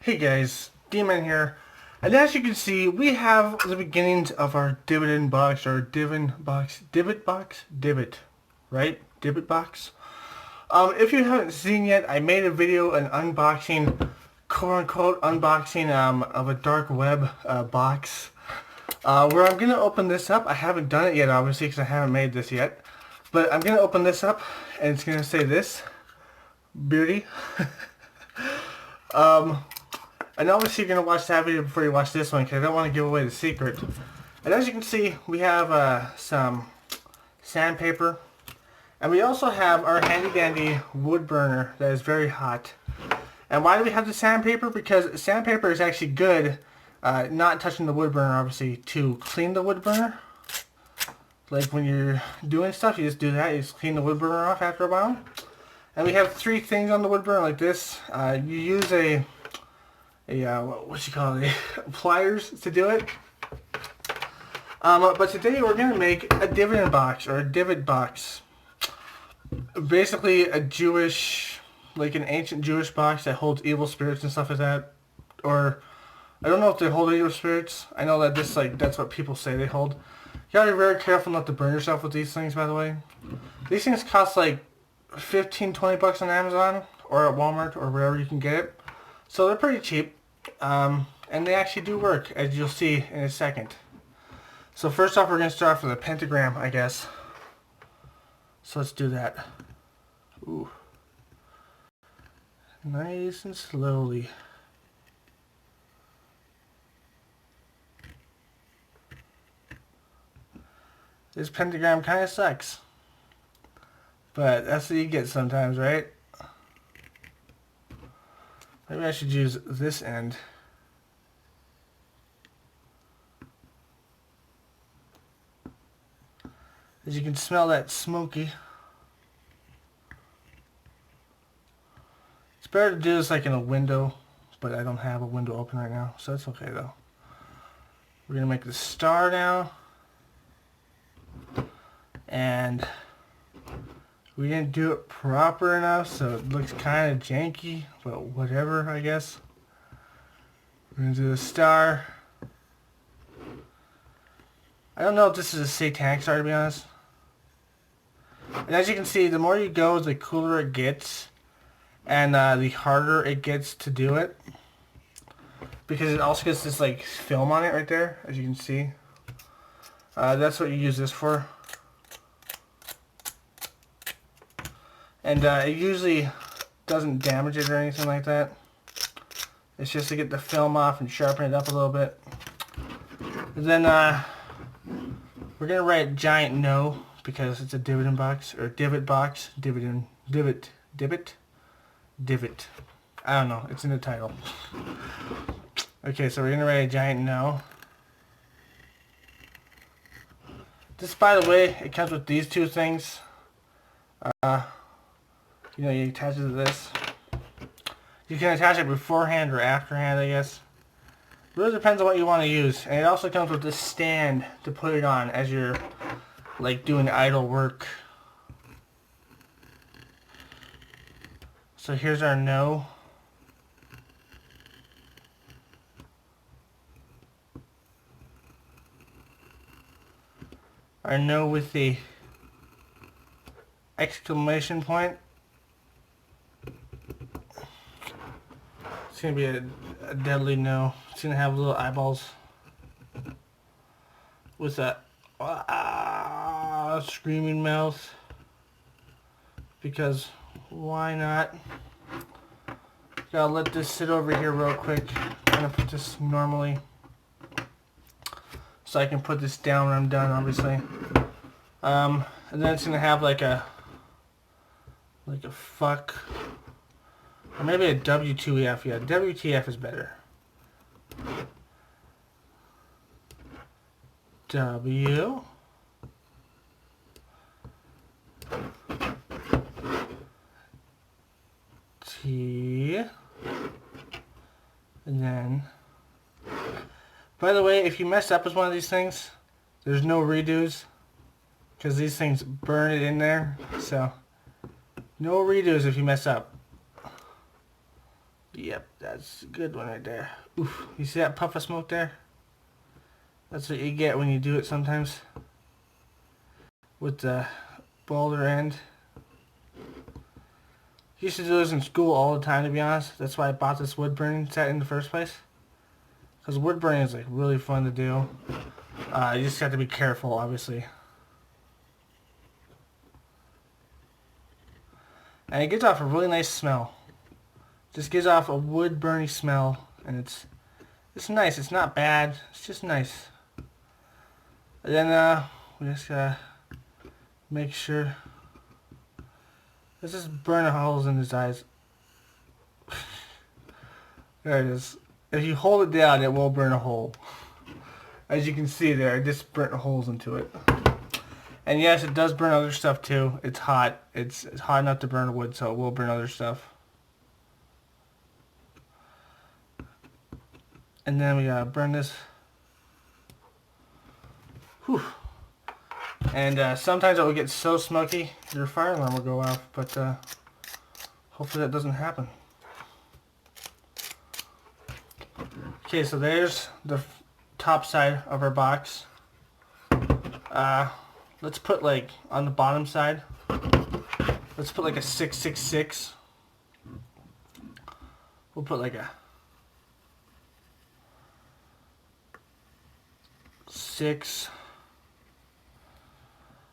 Hey guys, D-Man here, and as you can see, we have the beginnings of our dividend box, or Dybbuk box, right? Dybbuk box. If you haven't seen yet, I made a video, an unboxing, quote-unquote unboxing, of a dark web box, where I'm gonna open this up. I haven't done it yet, obviously, because I haven't made this yet, but I'm gonna open this up, and it's gonna say this, beauty. And obviously you're going to watch that video before you watch this one because I don't want to give away the secret. And as you can see, we have some sandpaper. And we also have our handy dandy wood burner that is very hot. And why do we have the sandpaper? Because sandpaper is actually good, not touching the wood burner obviously, to clean the wood burner. Like when you're doing stuff, you just do that. You just clean the wood burner off after a while. And we have three things on the wood burner like this. You use what you call it, pliers to do it. But today we're going to make a dividend box, or a Dybbuk box. Basically a Jewish, like an ancient Jewish box that holds evil spirits and stuff like that. Or, I don't know if they hold evil spirits. I know that that's what people say they hold. You gotta be very careful not to burn yourself with these things, by the way. These things cost like 15-20 bucks on Amazon, or at Walmart, or wherever you can get it. So they're pretty cheap, and they actually do work, as you'll see in a second. So first off, we're going to start off with a pentagram, I guess. So let's do that. Ooh. Nice and slowly. This pentagram kind of sucks. But that's what you get sometimes, right? Maybe I should use this end. As you can smell that smoky. It's better to do this like in a window, but I don't have a window open right now, so it's okay though. We're gonna make the star now. And we didn't do it proper enough, so it looks kind of janky, but whatever, I guess. We're going to do the star. I don't know if this is a satanic star, to be honest. And as you can see, the more you go, the cooler it gets, and the harder it gets to do it. Because it also gets this like film on it right there, as you can see. That's what you use this for. And it usually doesn't damage it or anything like that. It's just to get the film off and sharpen it up a little bit. And then we're going to write giant no, because it's a dividend box, or divot box, divot. I don't know, it's in the title. Okay, so we're going to write a giant no. This, by the way, it comes with these two things. You know, you attach it to this. You can attach it beforehand or afterhand, I guess. It really depends on what you want to use. And it also comes with this stand to put it on as you're, like, doing idle work. So here's our no. Our no with the exclamation point. It's going to be a deadly no. It's going to have little eyeballs with a screaming mouth, because why not? Gotta let this sit over here real quick. I'm going to put this normally so I can put this down when I'm done, obviously. And then it's going to have like a fuck. Or maybe a WTF, yeah. WTF is better. W. T. And then. By the way, if you mess up with one of these things, there's no redos. Because these things burn it in there. So, no redos if you mess up. Yep, that's a good one right there. Oof, you see that puff of smoke there? That's what you get when you do it sometimes. With the boulder end. Used to do this in school all the time, to be honest. That's why I bought this wood burning set in the first place. Because wood burning is like really fun to do. You just have to be careful, obviously. And it gives off a really nice smell. Just gives off a wood burning smell, and it's nice. It's not bad. It's just nice. And then we just gotta make sure. Let's just burn the holes in his eyes. There it is. If you hold it down, it will burn a hole. As you can see there, I just burnt holes into it. And yes, it does burn other stuff too. It's hot. It's hot enough to burn wood, so it will burn other stuff. And then we gotta burn this. Whew. And sometimes it will get so smoky, your fire alarm will go off, but hopefully that doesn't happen. Okay, so there's the top side of our box. Let's put like on the bottom side, let's put like a 666. We'll put like a 6.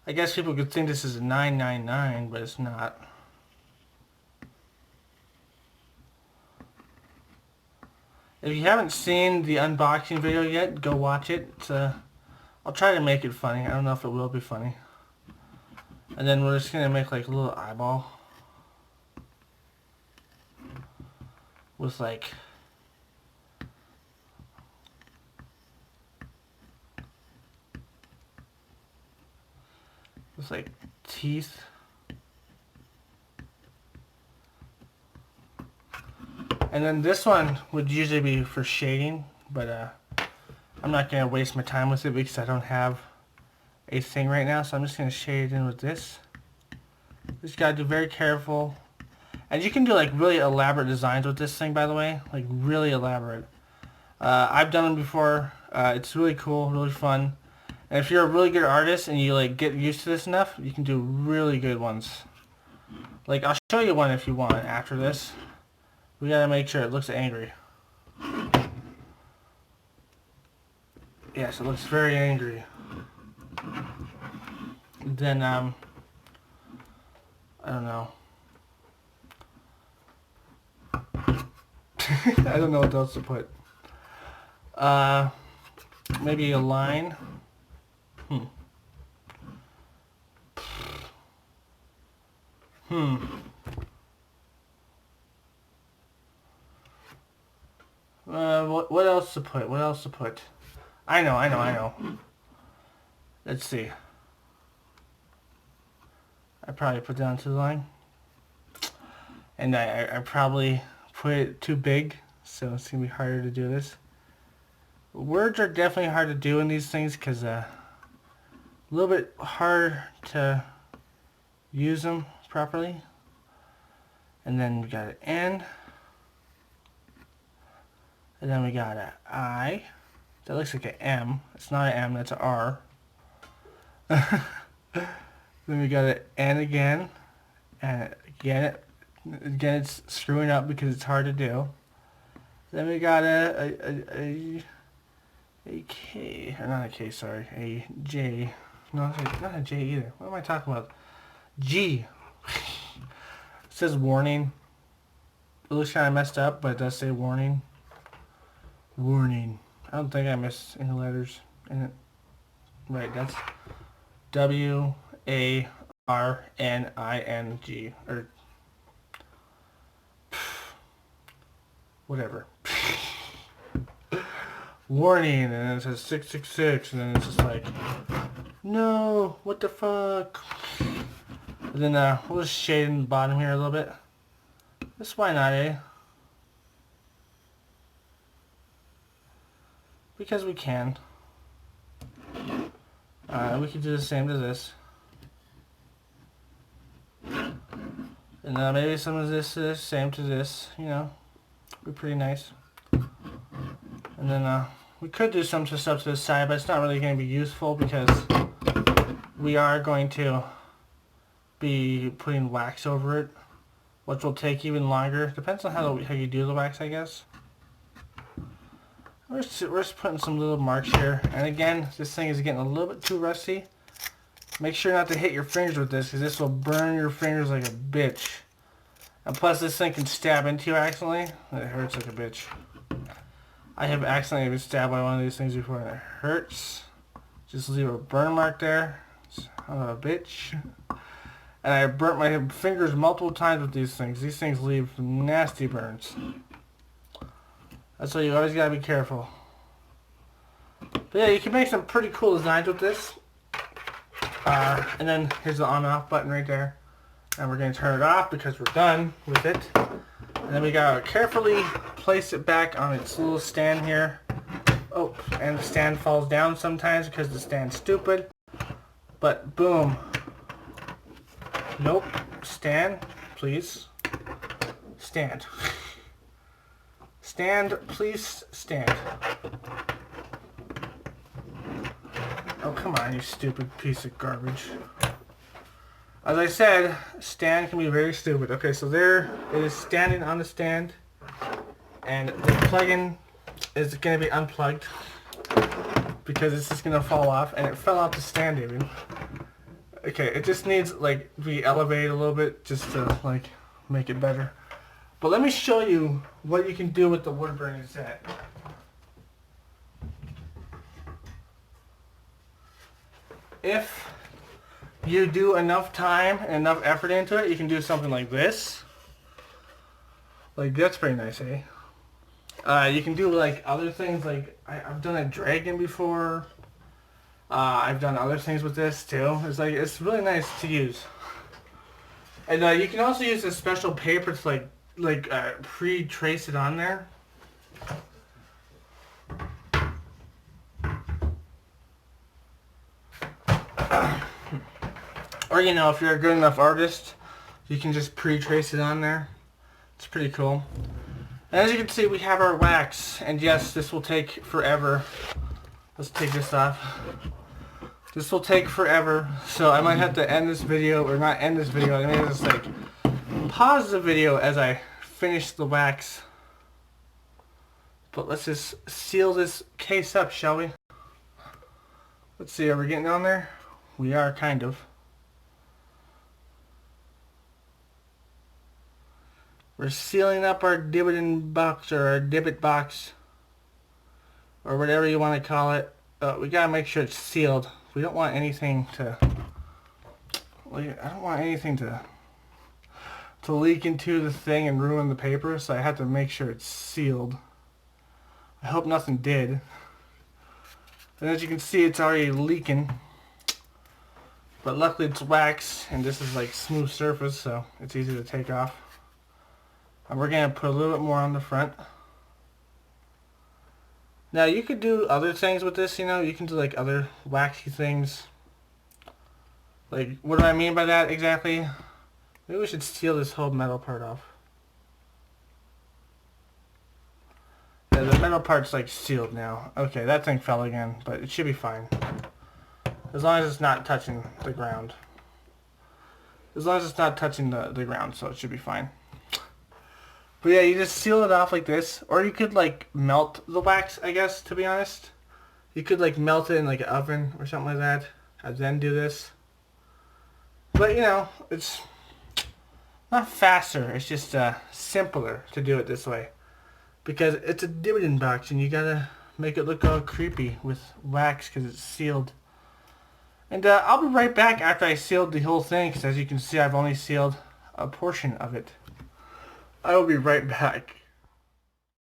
I guess people could think this is a 999, but it's not. If you haven't seen the unboxing video yet, go watch it. I'll try to make it funny. I don't know if it will be funny. And then we're just going to make like a little eyeball. With like... teeth. And then this one would usually be for shading, but I'm not going to waste my time with it because I don't have a thing right now, so I'm just going to shade it in with this. Just got to be very careful. And you can do like really elaborate designs with this thing, by the way, like really elaborate. I've done them before. It's really cool, really fun. And if you're a really good artist and you like get used to this enough, you can do really good ones. Like I'll show you one if you want after this. We gotta make sure it looks angry. Yes, it looks very angry. Then I don't know. I don't know what else to put. Maybe a line. What else to put? What else to put? I know. Let's see. I probably put down to the line. And I probably put it too big, so it's going to be harder to do this. Words are definitely hard to do in these things because a little bit hard to use them properly. And then we got an N. And then we got an I. That looks like an M. It's not an M, that's an R. Then we got an N again. And again it's screwing up because it's hard to do. Then we got a K, or not a K, sorry, a J. No, not a J either. What am I talking about? G. It says warning. It looks kind of messed up, but it does say warning. Warning. I don't think I missed any letters in it. Right, that's W-A-R-N-I-N-G. Or whatever. Warning, and then it says 666, and then it's just like, no, what the fuck? And then we'll just shade in the bottom here a little bit. This why not, eh? Because we can. We can do the same to this. And maybe some of this is the same to this, you know. Be pretty nice. And then we could do some stuff to the side, but it's not really going to be useful because we are going to be putting wax over it, which will take even longer. Depends on how you do the wax, I guess. We're just putting some little marks here. And again, this thing is getting a little bit too rusty. Make sure not to hit your fingers with this because this will burn your fingers like a bitch. And plus this thing can stab into you accidentally. It hurts like a bitch. I have accidentally been stabbed by one of these things before and it hurts. Just leave a burn mark there. Son of a bitch. And I burnt my fingers multiple times with these things. These things leave nasty burns. That's why you always gotta be careful. But yeah, you can make some pretty cool designs with this. And then here's the on and off button right there. And we're going to turn it off because we're done with it. And then we gotta carefully place it back on its little stand here. Oh, and the stand falls down sometimes because the stand's stupid. But boom. Nope. Stand, please. Stand. Stand, please stand. Oh, come on, you stupid piece of garbage. As I said, stand can be very stupid. Okay, so there it is standing on the stand. And the plug-in is going to be unplugged because it's just going to fall off. And it fell off the stand even. Okay, it just needs like to be elevated a little bit just to like make it better. But let me show you what you can do with the wood burning set. If you do enough time and enough effort into it, you can do something like this. Like that's pretty nice, eh? You can do like other things like I've done a dragon before. I've done other things with this too. It's really nice to use. And you can also use a special paper to pre-trace it on there. Or you know, if you're a good enough artist, you can just pre-trace it on there. It's pretty cool. And as you can see, we have our wax, and yes, this will take forever. Let's take this off. This will take forever, so I might have to end this video, or not end this video, I may just like pause the video as I finish the wax. But let's just seal this case up, shall we? Let's see, are we getting on there? We are, kind of. We're sealing up our Dybbuk box, or our Dybbuk box, or whatever you want to call it. We gotta make sure it's sealed. We don't want anything to, I don't want anything to leak into the thing and ruin the paper, so I have to make sure it's sealed. I hope nothing did. And as you can see, it's already leaking. But luckily it's wax, and this is like smooth surface, so it's easy to take off. And we're going to put a little bit more on the front. Now you could do other things with this, you know, you can do like other waxy things. Like, what do I mean by that exactly? Maybe we should seal this whole metal part off. Yeah, the metal part's like sealed now. Okay, that thing fell again, but it should be fine. As long as it's not touching the ground. As long as it's not touching the ground, so it should be fine. But yeah, you just seal it off like this. Or you could like melt the wax, I guess, to be honest. You could like melt it in like an oven or something like that. And then do this. But you know, it's not faster. It's just simpler to do it this way. Because it's a Dybbuk box and you gotta make it look all creepy with wax because it's sealed. And I'll be right back after I sealed the whole thing, because as you can see, I've only sealed a portion of it. I will be right back.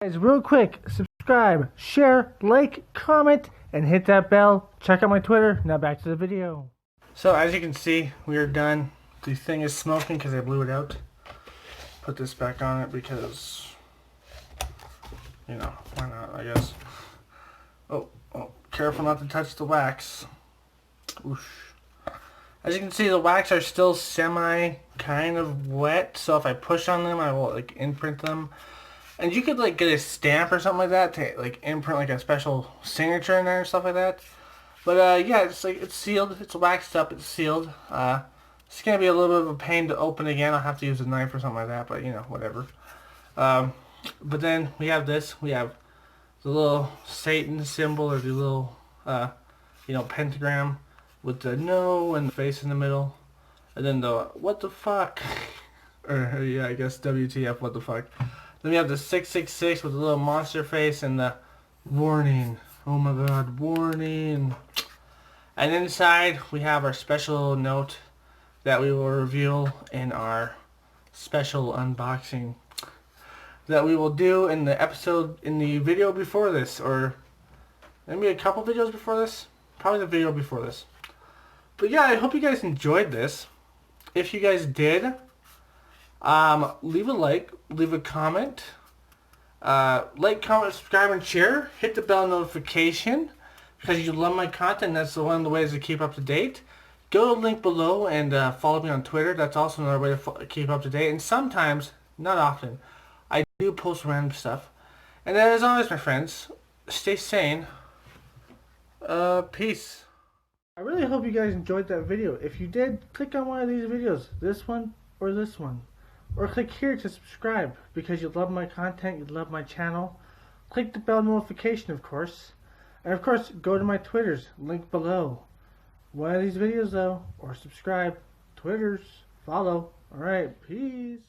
Guys, real quick, subscribe, share, like, comment, and hit that bell. Check out my Twitter. Now back to the video. So as you can see, we are done. The thing is smoking because I blew it out. Put this back on it because, you know, why not, I guess. Oh, careful not to touch the wax. Oosh. As you can see, the wax are still semi kind of wet, so if I push on them, I will like imprint them. And you could like get a stamp or something like that to like imprint like a special signature in there and stuff like that. But yeah, it's like it's sealed, it's waxed up, it's sealed. It's gonna be a little bit of a pain to open again. I'll have to use a knife or something like that, but you know, whatever. But then we have this. We have the little Satan symbol or the little pentagram with the no and the face in the middle, and then the what the fuck, or yeah, I guess WTF, what the fuck. Then we have the 666 with the little monster face and the warning. Oh my god, warning. And inside we have our special note that we will reveal in our special unboxing that we will do in the video before this, or maybe a couple videos before this. Probably the video before this. But yeah, I hope you guys enjoyed this. If you guys did, leave a like, leave a comment. Like, comment, subscribe, and share. Hit the bell notification because you love my content. That's one of the ways to keep up to date. Go to the link below and follow me on Twitter. That's also another way to keep up to date. And sometimes, not often, I do post random stuff. And as always, my friends, stay sane. Peace. I really hope you guys enjoyed that video. If you did, click on one of these videos. This one or this one. Or click here to subscribe because you love my content, you love my channel. Click the bell notification, of course. And of course, go to my Twitters, link below. One of these videos though, or subscribe. Twitters, follow. Alright, peace.